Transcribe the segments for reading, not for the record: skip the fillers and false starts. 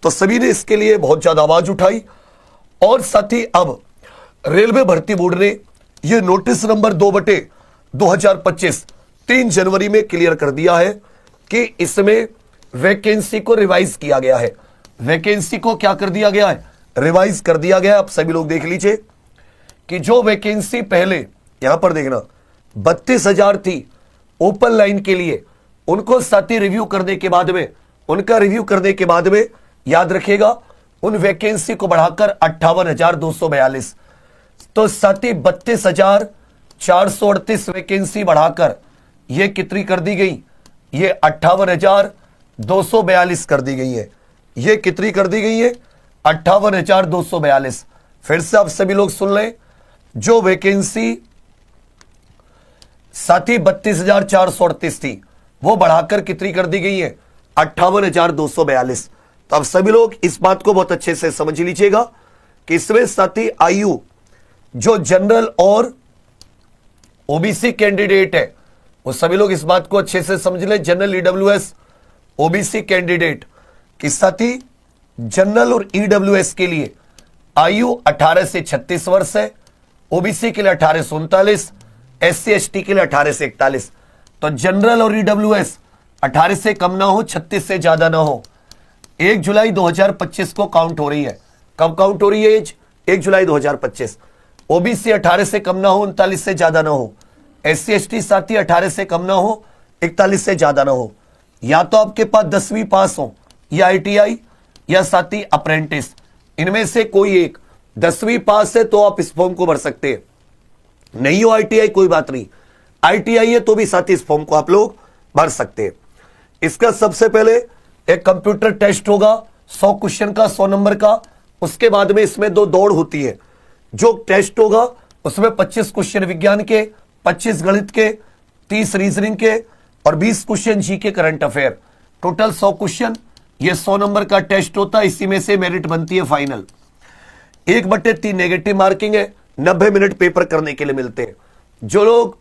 तो सभी ने इसके लिए बहुत ज्यादा आवाज उठाई और साथ ही अब रेलवे भर्ती बोर्ड ने यह नोटिस नंबर 2/2025 3 जनवरी में क्लियर कर दिया है कि इसमें वैकेंसी को रिवाइज किया गया है। वैकेंसी को क्या कर दिया गया है? रिवाइज कर दिया गया है। आप सभी लोग देख लीजिए कि जो वैकेंसी पहले यहां पर देखना 32,000 थी ओपन लाइन के लिए, उनको साथी रिव्यू करने के बाद में, उनका रिव्यू करने के बाद में याद रखिएगा उन वैकेंसी को बढ़ाकर 58,242, तो साथी 32,438 वैकेंसी बढ़ाकर यह कितनी कर दी गई? ये 58,242 कर दी गई है। ये कितनी कर दी गई है? 58,242। फिर से आप सभी लोग सुन लें, जो वैकेंसी साथी 32,438 थी वो बढ़ाकर कितनी कर दी गई है? 58,242। तो आप सभी लोग इस बात को बहुत अच्छे से समझ लीजिएगा कि इसमें साथी आयु जो जनरल और ओबीसी कैंडिडेट है वो सभी लोग इस बात को अच्छे से समझ लें। जनरल ईडब्ल्यूएस ओबीसी कैंडिडेट की साथी जनरल और ईडब्ल्यूएस के लिए आयु 18 से 36 वर्ष है, ओबीसी के लिए 18 से 39, एससी एसटी के लिए 18 से 41। तो जनरल और ईडब्ल्यूएस 18 से कम ना हो, 36 से ज्यादा ना हो। 1 जुलाई 2025 को काउंट हो रही है। कब काउंट हो रही है एज? 1 जुलाई 2025। ओबीसी 18 से कम ना हो, 39 से ज्यादा ना हो। एससी एसटी साथी 18 से कम ना हो, 41 से ज्यादा ना हो। या तो आपके पास 10वीं पास हो या आईटीआई या साथी अप्रेंटिस, इनमें से कोई एक। 10वीं पास है तो आप इस फॉर्म को भर सकते हैं, नहीं हो आईटीआई कोई बात नहीं, आईटीआई है तो भी साथी इस फॉर्म को आप लोग भर सकते हैं। इसका सबसे पहले एक कंप्यूटर टेस्ट होगा 100 क्वेश्चन का, 100 नंबर का। उसके बाद में इसमें 2 दौड़ होती है। जो टेस्ट होगा उसमें 25 क्वेश्चन विज्ञान के, 25 गणित के, 30 रीजनिंग के और 20 question GK current affair. Total 100 question, ये 100 नंबर का टेस्ट होता है। इसी में से मेरिट बनती है फाइनल। 1/3 नेगेटिव मार्किंग है, 90 मिनट पेपर करने के लिए मिलते हैं। जो लोग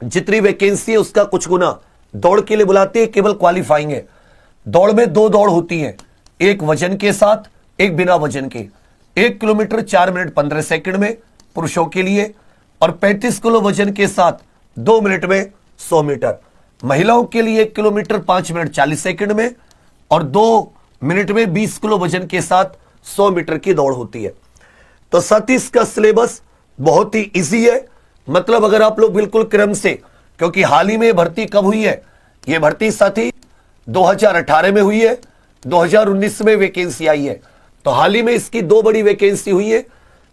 जितनी वैकेंसी है उसका कुछ गुना दौड़ के लिए बुलाते हैं, केवल क्वालिफाइंग है। दौड़ में 2 दौड़ होती है, एक वजन के साथ, एक बिना वजन के। 1 किलोमीटर 4 मिनट 15 सेकंड में पुरुषों के लिए और 35 किलो वजन के साथ 2 मिनट में 100 मीटर। महिलाओं के लिए 1 किलोमीटर 5 मिनट 40 सेकंड में और 2 मिनट में 20 किलो वजन के साथ 100 मीटर की दौड़ होती है। तो साथ ही इसका सिलेबस बहुत ही इजी है। मतलब अगर आप लोग बिल्कुल क्रम से, क्योंकि हाल ही में भर्ती कब हुई है? यह भर्ती साथी 2018 में हुई है, 2019 में वैकेंसी आई है। तो हाल ही में इसकी 2 बड़ी वैकेंसी हुई है।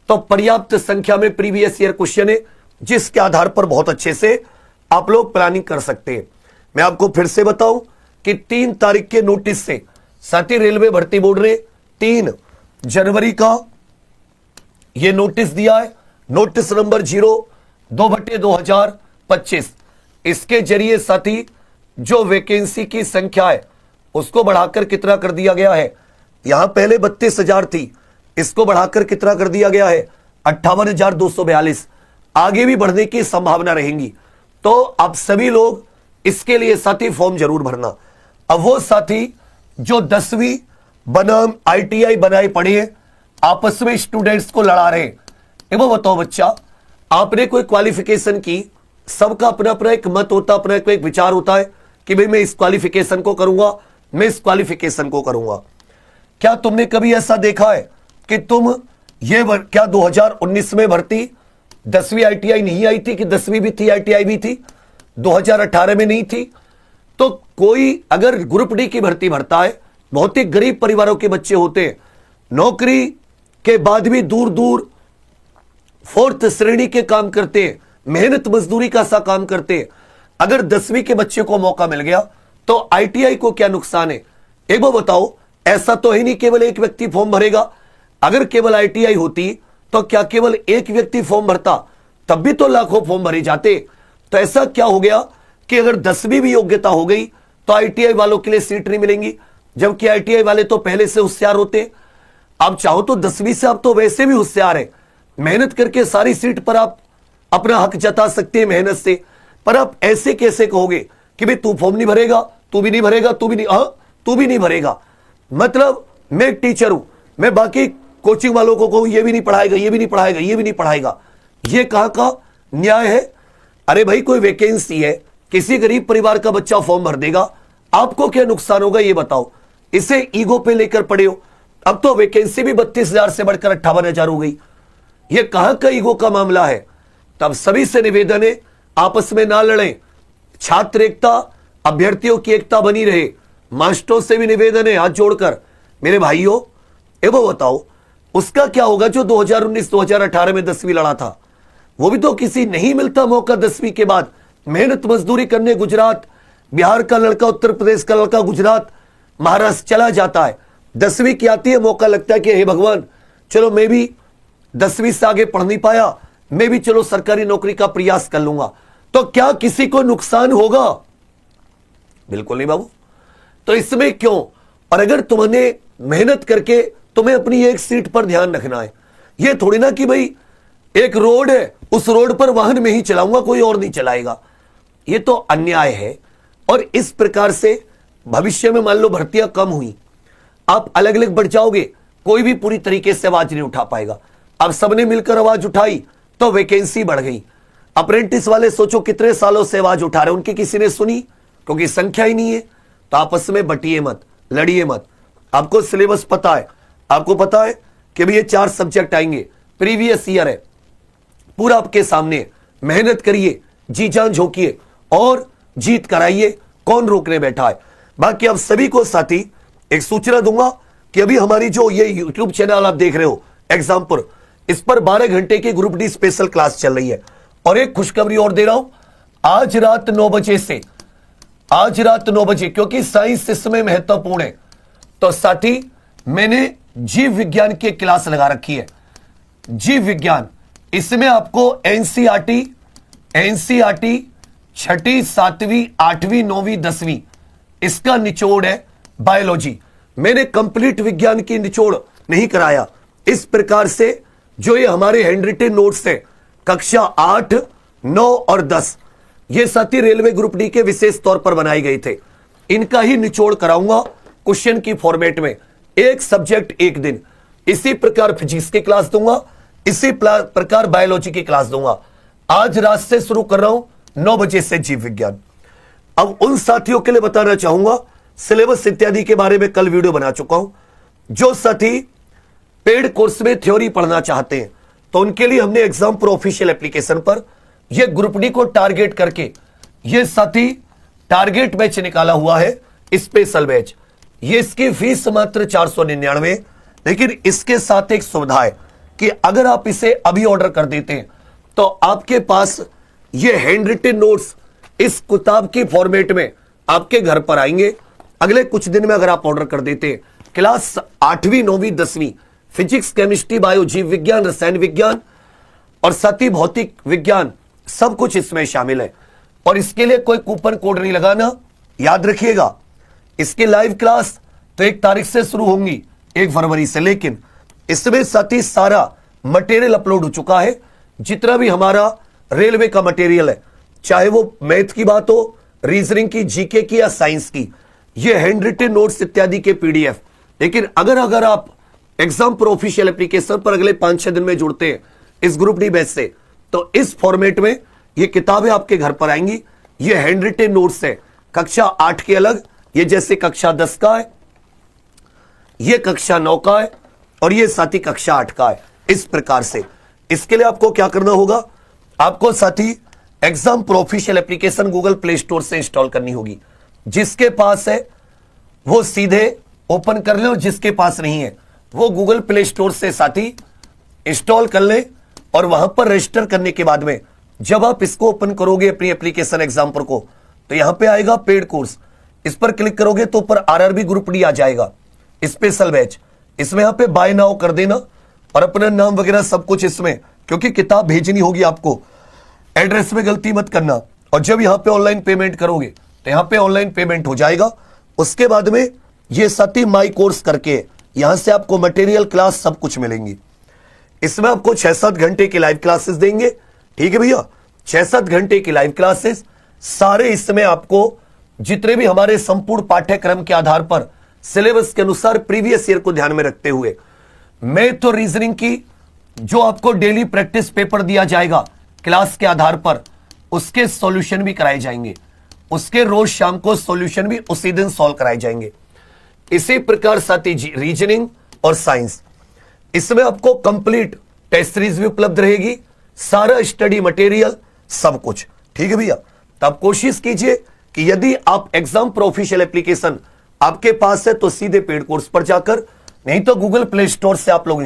तो पर्याप्त संख्या में प्रीवियस ईयर क्वेश्चन है, जिसके आधार पर बहुत अच्छे से आप लोग प्लानिंग कर सकते हैं। मैं आपको फिर से बताऊं कि 3 तारीख के नोटिस से साथी रेलवे भर्ती बोर्ड ने 3 जनवरी का यह नोटिस दिया है। Notice number 02/2025। इसके जरिए साथी जो वैकेंसी की संख्या है उसको बढ़ाकर कितना कर दिया गया है? यहां पहले 32,000 थी, इसको बढ़ाकर कितना कर दिया गया है? 58,242। आगे भी बढ़ने की संभावना रहेंगी। तो आप सभी लोग इसके लिए साथी फॉर्म जरूर भरना। अब वो साथी जो 10वीं बनाम आईटीआई बनाए पड़े हैं, आपस में स्टूडेंट्स को लड़ा रहे हैं, वो बताओ बच्चा, आपने कोई क्वालिफिकेशन की, सबका अपना अपना एक मत होता, अपना एक विचार होता है कि भाई मैं इस क्वालिफिकेशन को करूंगा, मैं इस क्वालिफिकेशन को करूंगा। क्या तुमने कभी ऐसा देखा है कि तुम ये क्या 2019 में भर्ती 10वीं आईटीआई नहीं आई थी कि 10वीं भी थी आईटीआई भी थी? 2018 में नहीं थी? तो कोई अगर ग्रुप डी की भर्ती भरता है, बहुत ही गरीब परिवारों के बच्चे होते हैं, नौकरी के बाद भी दूर दूर 4th श्रेणी के काम करते हैं, मेहनत मजदूरी का सा काम करते हैं। अगर 10वीं के बच्चे को मौका मिल गया तो आईटीआई को क्या नुकसान है? एक बार बताओ, ऐसा तो है नहीं केवल एक व्यक्ति फॉर्म भरेगा। अगर केवल आईटीआई होती तो क्या केवल एक व्यक्ति फॉर्म भरता? तब भी तो लाखों फॉर्म भरे जाते। तो ऐसा क्या हो गया कि अगर 10वीं भी योग्यता हो गई तो आईटीआई वालों के लिए सीट नहीं मिलेंगी, जबकि आईटीआई वाले तो पहले से होशियार होते। आप चाहो तो 10वीं से आप तो वैसे भी होशियार है, मेहनत करके सारी सीट पर आप अपना हक जता सकते हैं मेहनत से। पर आप ऐसे कैसे कहोगे कि भाई तू फॉर्म नहीं भरेगा, तू भी नहीं भरेगा, तू भी नहीं भरेगा? मतलब मैं एक टीचर हूं, मैं बाकी कोचिंग वालों को कहूं ये भी नहीं पढ़ाएगा, ये भी नहीं पढ़ाएगा, ये भी नहीं पढ़ाएगा, ये कहां का न्याय है? अरे भाई कोई वैकेंसी है, किसी गरीब परिवार का बच्चा फॉर्म भर देगा, आपको क्या नुकसान होगा ये बताओ? इसे ईगो पे लेकर पड़े हो। अब तो वैकेंसी भी 32,000 से बढ़कर 58,000 हो गई। ये कहां का ईगो का मामला है? तब सभी से निवेदन है, आपस में ना लड़ें, छात्र एकता, अभ्यर्थियों की एकता बनी रहे। मास्टरों से भी निवेदन है हाथ जोड़कर, मेरे भाइयों एवं बताओ उसका क्या होगा जो 2019-2018 में 10वीं लड़ा था? वो भी तो किसी नहीं मिलता मौका 10वीं के बाद मेहनत मजदूरी करने गुजरात, बिहार का लड़का उत्तर प्रदेश का लड़का गुजरात, महाराष्ट्र चला जाता है, 10वीं की आती है, मौका लगता है कि हे भगवान चलो मैं भी 10वीं से आगे पढ़ नहीं पाया, मैं भी चलो सरकारी नौकरी का प्रयास कर लूंगा। तो क्या किसी को नुकसान होगा? बिल्कुल नहीं बाबू। तो इसमें क्यों? और अगर तुमने मेहनत करके तुम्हें अपनी एक सीट पर ध्यान रखना है, यह थोड़ी ना कि भाई एक रोड है उस रोड पर वाहन में ही चलाऊंगा, कोई और नहीं चलाएगा। यह तो अन्याय है। और इस प्रकार से भविष्य में मान लो भर्तियां कम हुई, आप अलग अलग बढ़ जाओगे, कोई भी पूरी तरीके से आवाज नहीं उठा पाएगा। अब सबने मिलकर आवाज उठाई तो वैकेंसी बढ़ गई। अप्रेंटिस वाले सोचो कितने सालों से आवाज उठा रहे, उनकी किसी ने सुनी? क्योंकि संख्या ही नहीं है। तो आपस में बटिए मत, लड़िए मत। आपको सिलेबस पता है, आपको पता है कि भाई ये 4 सब्जेक्ट आएंगे, प्रीवियस ईयर है, पूरा आपके सामने, मेहनत करिए, जी जान झोंकिए और जीत कराइए, कौन रोकने बैठा है। बाकी आप सभी को साथी एक सूचना दूंगा कि अभी हमारी जो ये यूट्यूब चैनल आप देख रहे हो एग्जामपुर, इस पर 12 घंटे की ग्रुप डी स्पेशल क्लास चल रही है। और एक खुशखबरी और दे रहा हूं, आज रात 9 बजे से, आज रात 9 बजे, क्योंकि साइंस इसमें महत्वपूर्ण है, तो साथी मैंने जीव विज्ञान की क्लास लगा रखी है। जीव विज्ञान, इसमें आपको एनसीईआरटी 6ठी, 7वीं, 8वीं, 9वीं, 10वीं, इसका निचोड़ है बायोलॉजी। मैंने कंप्लीट विज्ञान की निचोड़ नहीं कराया। इस प्रकार से जो ये हमारे हैंडरिटन नोट्स है कक्षा 8, 9 और 10, ये साथी रेलवे ग्रुप डी के विशेष तौर पर बनाए गए थे, इनका ही निचोड़ कराऊंगा क्वेश्चन की फॉर्मेट में, एक सब्जेक्ट एक दिन। इसी प्रकार फिजिक्स की क्लास दूंगा, इसी प्रकार बायोलॉजी की क्लास दूंगा। आज रात से शुरू कर रहा हूं 9 बजे से जीव विज्ञान। अब उन साथियों के लिए बताना चाहूंगा, सिलेबस इत्यादि के बारे में कल वीडियो बना चुका हूं। जो साथी पेड कोर्स में थ्योरी पढ़ना चाहते हैं तो उनके लिए हमने एग्जामपुर ऑफिशियल एप्लीकेशन पर यह ग्रुप डी को टारगेट करके यह साथी टारगेट बैच निकाला हुआ है, स्पेशल बैच। ये इसकी फीस मात्र 499, लेकिन इसके साथ एक सुविधा है कि अगर आप इसे अभी ऑर्डर कर देते हैं तो आपके पास ये हैंड रिटन नोट्स इस किताब की फॉर्मेट में आपके घर पर आएंगे अगले कुछ दिन में। अगर आप ऑर्डर कर देते हैं, क्लास 8वीं, 9वीं, 10वीं, फिजिक्स, केमिस्ट्री, बायो, जीव विज्ञान, रसायन विज्ञान और साथ ही भौतिक विज्ञान, सब कुछ इसमें शामिल है। और इसके लिए कोई कूपन कोड नहीं लगाना, याद रखिएगा। इसकी लाइव क्लास तो 1 तारीख से शुरू होंगी, 1 फरवरी से, लेकिन इसमें साथ ही सारा मटेरियल अपलोड हो चुका है। जितना भी हमारा रेलवे का मटेरियल है, चाहे वो मैथ की बात हो, रीजनिंग की, जीके की या साइंस की, ये हैंड रिटन नोट्स इत्यादि के पीडीएफ। लेकिन अगर आप एग्जामपुर ऑफिशियल एप्लीकेशन पर अगले 5-6 दिन में जुड़ते हैं इस ग्रुप डी बैच से, तो इस फॉर्मेट में ये किताबें आपके घर पर आएंगी। ये हैंड रिटन नोट्स है, कक्षा 8 के अलग, ये जैसे कक्षा 10 का है, ये कक्षा 9 का है और ये साथी कक्षा 8 का है। इस प्रकार से इसके लिए आपको क्या करना होगा, आपको साथी Exampur official application Google play store से इंस्टॉल करनी होगी। जिसके पास है वो सीधे ओपन कर ले और जिसके पास नहीं है वो गूगल प्ले स्टोर से साथी इंस्टॉल कर ले। और वहां पर रजिस्टर करने के बाद में जब आप इसको ओपन करोगे अपनी एप्लीकेशन एग्जामपुर को, तो यहां पे आएगा पेड कोर्स, इस पर क्लिक करोगे तो ऊपर आरआरबी ग्रुप डी आ जाएगा, स्पेशल बैच। इसमें यहां पे बाय नाउ कर देना और अपना नाम वगैरह सब कुछ इसमें, क्योंकि किताब भेजनी होगी आपको, एड्रेस में गलती मत करना। और जब यहां पे ऑनलाइन पेमेंट करोगे तो यहां पे ऑनलाइन पेमेंट हो जाएगा। उसके बाद में ये साथी माई कोर्स करके यहां से आपको मटेरियल, क्लास सब कुछ मिलेंगी। इसमें आपको 6-7 घंटे की लाइव क्लासेस देंगे, ठीक है भैया, 6-7 घंटे की लाइव क्लासेस सारे। इसमें आपको जितने भी हमारे संपूर्ण पाठ्यक्रम के आधार पर सिलेबस के अनुसार प्रीवियस ईयर को ध्यान में रखते हुए मैथ और रीजनिंग की जो आपको डेली प्रैक्टिस पेपर दिया जाएगा क्लास के आधार पर, उसके सॉल्यूशन भी कराए जाएंगे। उसके रोज शाम को सॉल्यूशन भी उसी दिन सॉल्व कराए जाएंगे। इसी प्रकार साथी जी रीजनिंग और साइंस, इसमें आपको कंप्लीट टेस्ट सीरीज भी उपलब्ध रहेगी, सारा स्टडी मटेरियल सब कुछ। ठीक है भैया, तब कोशिश कीजिए कि यदि आप एग्जाम प्रो ऑफिशियल एप्लीकेशन आपके पास है तो सीधे पेड कोर्स पर जाकर, नहीं तो गूगल प्ले स्टोर से आप लोग